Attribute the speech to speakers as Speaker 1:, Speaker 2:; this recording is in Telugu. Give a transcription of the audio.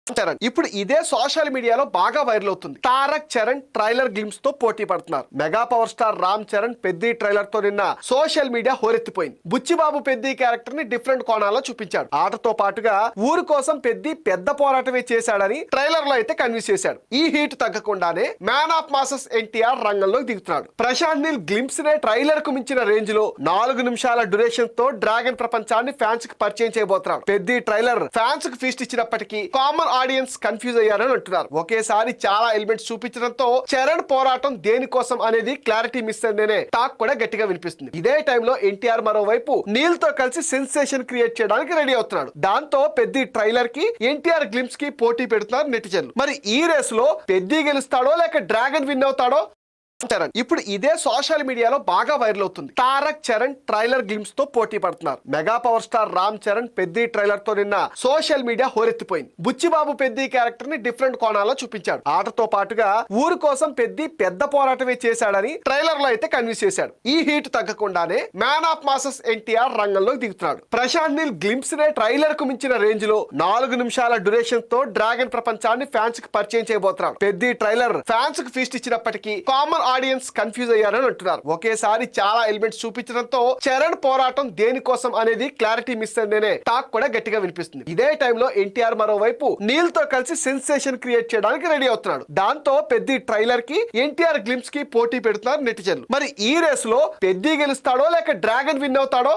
Speaker 1: చరణ్ ఇప్పుడు ఇదే సోషల్ మీడియాలో బాగా వైరల్ అవుతుంది. తారక్ చరణ్ ట్రైలర్ గ్లిమ్స్ తో పోటీ పడుతున్నారు. Mega power star Ram Charan Peddi trailer తో నిన్న సోషల్ మీడియా హోరెత్తిపోయింది. బుచ్చిబాబు పెద్ది క్యారెక్టర్ ని డిఫరెంట్ కోణాల్లో చూపించాడు. ఆటతో పాటుగా ఊరు కోసం పెద్ది పెద్ద పోరాటమే చేశాడని ట్రైలర్ లో అయితే కన్విన్స్ చేశాడు. ఈ హీట్ తగ్గకుండానే మ్యాన్ ఆఫ్ మాసెస్ ఎన్టీఆర్ రంగంలోకి దిగుతున్నాడు. ప్రశాంత్ నీల్ గ్లిమ్స్ నే ట్రైలర్ కు మించిన రేంజ్ లో 4 నిమిషాల డ్యూరేషన్ తో డ్రాగన్ ప్రపంచాన్ని ఫ్యాన్స్ కి పరిచయం చేయబోతున్నాడు. పెద్ది ట్రైలర్ ఫ్యాన్స్ కి ఫీస్ట్ ఇచ్చినప్పటికీ కామన్ ఆడియన్స్ కన్ఫ్యూజ్ అయ్యారని అంటున్నారు. ఒకేసారి చాలా ఎలిమెంట్స్ చూపించడంతో చరణ్ పోరాటం దేనికోసం అనేది క్లారిటీ మిస్ అయిందనే టాక్ కూడా గట్టిగా వినిపిస్తుంది. ఇదే టైంలో ఎన్టీఆర్ మరోవైపు నీల్ తో కలిసి సెన్సేషన్ క్రియేట్ చేయడానికి రెడీ అవుతున్నాడు. దాంతో పెద్ది ట్రైలర్ కి ఎన్టీఆర్ గ్లిమ్స్ కి పోటీ పెడుతున్నారు నెటిజన్లు. మరి ఈ రేస్ లో పెద్ది గెలుస్తాడో లేక డ్రాగన్ విన్ అవుతాడో చరణ్ ఇప్పుడు ఇదే సోషల్ మీడియాలో బాగా వైరల్ అవుతుంది. తారక్ చరణ్ ట్రైలర్ గ్లిమ్స్ తో పోటీ పడుతున్నారు. Mega power star Ram Charan Peddi trailer తో నిన్న సోషల్ మీడియా హోరెత్తిపోయింది. బుచ్చిబాబు పెద్ది క్యారెక్టర్ ని డిఫరెంట్ కోణాల్లో చూపించాడు. ఆటతో పాటుగా ఊరు కోసం పెద్ది పెద్ద పోరాటమే చేశాడని ట్రైలర్ లో అయితే కన్విన్స్ చేశాడు. ఈ హీట్ తగ్గకుండానే మ్యాన్ ఆఫ్ మాసెస్ ఎన్టీఆర్ రంగంలోకి దిగుతున్నాడు. ప్రశాంత్ నీల్ గ్లిమ్స్ నే ట్రైలర్ కు మించిన రేంజ్ లో 4 నిమిషాల డ్యూరేషన్ తో డ్రాగన్ ప్రపంచాన్ని ఫ్యాన్స్ కి పరిచయం చేయబోతున్నాడు. పెద్ది ట్రైలర్ ఫ్యాన్స్ కి ఫీస్ట్ ఇచ్చినప్పటికీ కామన్ ఆడియన్స్ కన్ఫ్యూజ్ అయ్యారని అంటున్నారు. ఒకేసారి చాలా ఎలిమెంట్స్ చూపించడంతో చరణ్ పోరాటం దేనికోసం అనేది క్లారిటీ మిస్ అయిందనే టాక్ కూడా గట్టిగా వినిపిస్తుంది. ఇదే టైంలో ఎన్టీఆర్ మరోవైపు నీల్ తో కలిసి సెన్సేషన్ క్రియేట్ చేయడానికి రెడీ అవుతున్నాడు. దాంతో పెద్ది ట్రైలర్ కి ఎన్టీఆర్ గ్లిమ్స్ కి పోటీ పెడుతున్నారు నెటిజన్లు. మరి ఈ రేస్ లో పెద్ది గెలుస్తాడో లేక డ్రాగన్ విన్ అవుతాడో